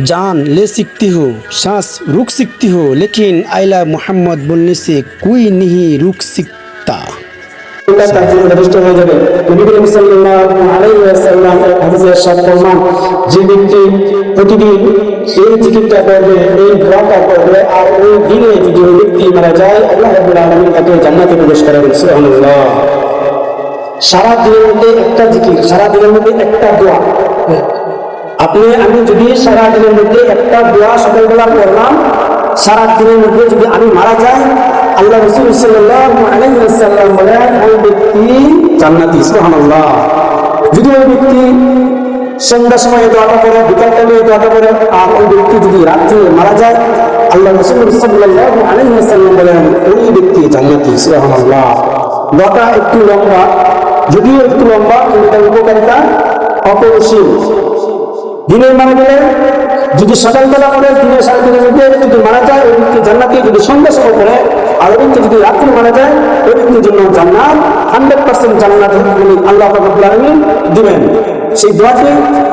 जान ले सकती हो, सांस रुक सकती हो, लेकिन आइला मोहम्मद बोलने से कोई नहीं रुक सकता। তার জন্য যথেষ্ট হয়ে যাবে। নবী করিম সাল্লাল্লাহু আলাইহি ওয়াসাল্লাম হাদিসের সাথে প্রমাণ, যে ব্যক্তি প্রতিদিন এই জিকিরটা করবে, এই দোয়াটা করবে, আর ওই দিনে যদি ওই ব্যক্তি মারা যায়, আল্লাহ রাব্বুল আলামিন তাকে জান্নাতে প্রবেশ করাবেন। সুবহানাল্লাহ। সারা দিনের মধ্যে একটা জিকির, সারা দিনের মধ্যে একটা দোয়া, আমি যদি সারা দিনের মধ্যে একটা দোয়া সকালবেলা পড়লাম, সারা দিনের মধ্যে যদি আমি মারা যাই, আল্লাহ রাসূল সাল্লাল্লাহু আলাইহি ওয়াসাল্লাম বলেন ওই ব্যক্তি জান্নাতি। সুবহানাল্লাহ। যদি ওই ব্যক্তি সন্ধ্যার সময় দোয়াটা করে, বিকাল টাইমে দোয়াটা করে, আর ওই ব্যক্তি যদি রাত্রে মারা যায়, আল্লাহ রাসূল সাল্লাল্লাহু আলাইহি ওয়াসাল্লাম বলেন ওই ব্যক্তি জান্নাতি। সুবহানাল্লাহ। দোয়াটা একটু লম্বা, যদিও একটু লম্বা, কিন্তু তার উপকারিতা অপরিসীম। দিনের মারা গেলে যদি সকালবেলা করে দিনের সাড়ে দিনের মধ্যে যদি মারা যায়, ওই ব্যক্তি জান্নাতি। যদি সন্ধ্যা সময় করে আর ওই ব্যক্তি যদি রাত্রে মারা যায়, ওই ব্যক্তির জন্য জান্নাত 100% জান্নাত আল্লাহ রাব্বুল আলামিন দিবেন। সেই দোয়াটি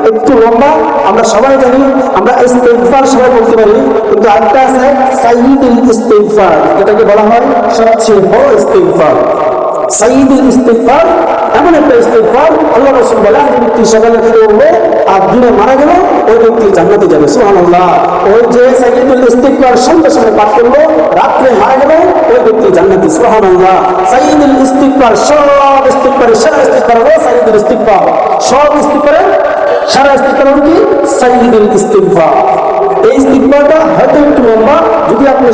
একটু লম্বা, আমরা সবাই জানি, আমরা ইস্তিগফার সবাই বলতে পারি, কিন্তু আরেকটা আছে সাইয়্যিদুল ইস্তিগফার, এটাকে বলা হয় সবচেয়ে বড় ইস্তিগফার। সাইয়্যিদুল ইস্তিগফার এমন একটা ইস্তিগফার, আল্লাহ রাসূল বলেন যে ব্যক্তি সকালে করবে আর দিনে মারা গেল, ওই ব্যক্তি জান্নাতে যাবে। সুবহানাল্লাহ। ওই যে সাইয়্যিদুল ইস্তিগফার সন্ধ্যা সময় পাঠ করলো, রাত্রে মারা গেল, ওই ব্যক্তি জান্নাতি। সুবহানাল্লাহ। সাইয়্যিদুল ইস্তিগফার, সব ইস্তিগফারের সেরা ইস্তিগফার হলো সাইয়্যিদুল ইস্তিগফার। সব ইস্তিগফারের সেরা ইস্তিগফার হলো কি? সাইয়্যিদুল ইস্তিগফার। এই ইস্তিগফারটা হয়তো একটু লম্বা, যদি আপনি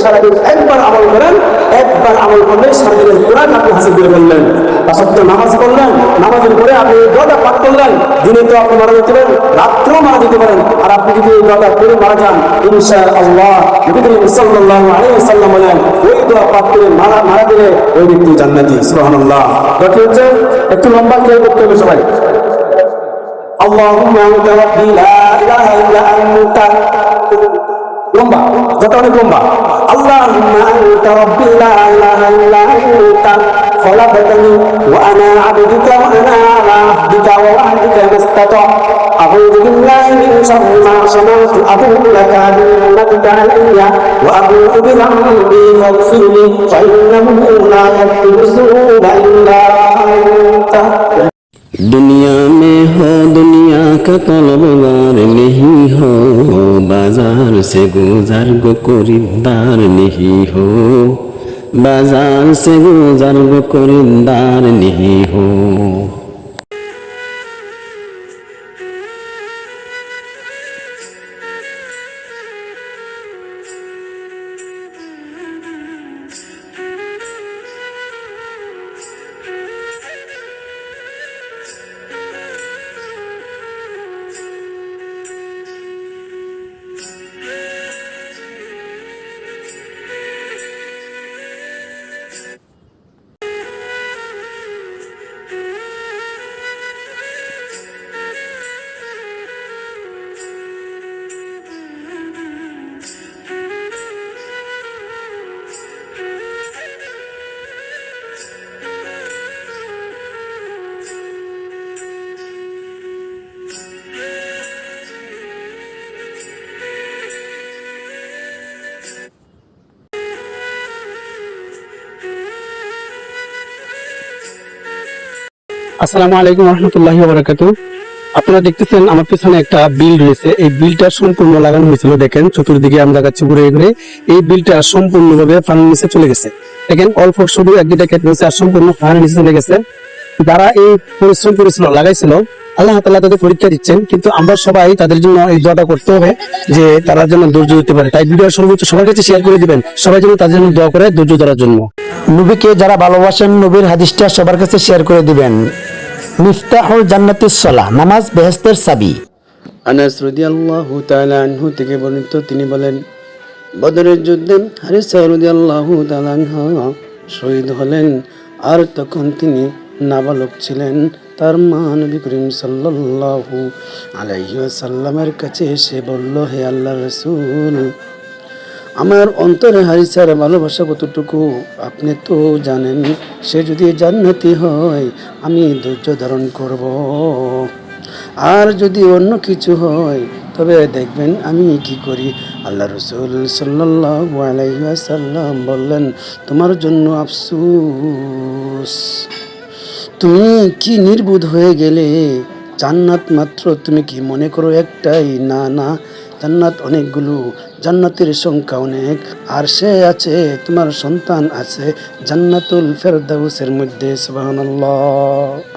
সারাদিন একবার আমল করেন, একবার আমল করলে সারাদিনের কোরআন আপনি হাসিল করে ফেললেন। পাঁচ ওয়াক্ত নামাজ পড়লেন, নামাজের পরে আপনি এই দোয়াটা পাঠ করলেন, দিনে তো আপনি মারা যেতে পারেন, রাত্রেও মারা যেতে পারেন। আর আপনি যদি এই দোয়াটা করে মারা যান, ইনশাআল্লাহ নবী করিম সাল্লাল্লাহু আলাইহি ওয়াসাল্লাম বলেন ওই দোয়া পাঠ করে মারা গেলে ওই ব্যক্তি জান্নাতি। সুবহানাল্লাহ। দোয়াটি হচ্ছে একটু লম্বা, খেয়াল করতে হবে সবাই। আল্লাহুম্মা আনতা রাব্বি লা ইলাহা ইল্লা আনতা, লম্বা, যত অনেক লম্বা। আল্লাহুম্মা আনতা রাব্বি লা ইলাহা ইল্লা আনতা খলাকতানি ওয়া আনা আবদুকা ওয়া আনা আলা আহদিকা ওয়া ওয়া'দিকা মাস্তাতা আউযু বিল্লাহি মিন শাররি মা সানাতু আবুউ লাকা বিনি'মাতিকা আলাইয়া ওয়া আবুউ বিযামবি ফাগফিরলি ফা ইন্নাহু লা ইয়াগফিরু যুনুবা ইল্লা আনতা। दुनिया में हो दुनिया का तलबगार नहीं हो, बाजार से गुजर गो खरीदार नहीं हो, बाजार से गुजर गो खरीदार नहीं हो। আসসালামু আলাইকুম রহমতুল্লাহি ওয়া বারাকাতুহু। আপনারা দেখতেছেন আমার পিছনে একটা বিল রয়েছে। এই বিলটা সম্পূর্ণ লাগানো হয়েছিল, দেখেন চতুর্দিকে আমি দেখাচ্ছি ঘুরে ঘুরে। এই বিলটা সম্পূর্ণভাবে পানির নিচে চলে গেছে। দেখেন অল্প শুধু এক দুটা কেটে গেছে, আর সম্পূর্ণ পানির নিচে চলে গেছে। যারা এই পরিশ্রম করেছিল, লাগাইছিল, আল্লাহ তাআলা তাদের পরীক্ষা দিচ্ছেন, কিন্তু আমরা সবাই তাদের জন্য এই দোয়াটা করতে হবে যে তারা যেন ধৈর্য দিতে পারে। তাই ভিডিও সর্বোচ্চ সবার কাছে শেয়ার করে দিবেন, সবাই যেন তাদের জন্য দোয়া করে ধৈর্য ধরার জন্য। নবীকে যারা ভালোবাসেন, নবীর হাদিসটা সবার কাছে শেয়ার করে দিবেন। মিফতাহুল জান্নাতিস সালাহ, নামাজ বেহেশতের চাবি। আনাস রাদিয়াল্লাহু তাআলা আনহু থেকে বর্ণিত, তিনি বলেন বদরের যুদ্ধে হারিসা রাদিয়াল্লাহু তাআলা আনহু শহীদ হলেন, আর তখন তিনি নাবালক ছিলেন। তার মা নবী করিম সাল্লাল্লাহু আলাইহি ওয়াসাল্লামের কাছে এসে বলল, হে আল্লাহর রাসূল, আমার অন্তরে হারিসার ভালোবাসা কতটুকু আপনি তো জানেন। সে যদি জান্নাতি হয় আমি ধৈর্য ধারণ করব, আর যদি অন্য কিছু হয় তবে দেখবেন আমি কি করি। আল্লাহ রসুল সাল্লাল্লাহু আলাইহি ওয়াসাল্লাম বললেন, তোমার জন্য আফসোস, তুমি কি নির্বোধ হয়ে গেলে? জান্নাত মাত্র তুমি কি মনে করো একটাই? না না, জান্নাত অনেকগুলো, জান্নাতের সংখ্যা অনেক। আর সে আছে, তোমার সন্তান আছে জান্নাতুল ফেরদাউসের মধ্যে। সুবহানাল্লাহ।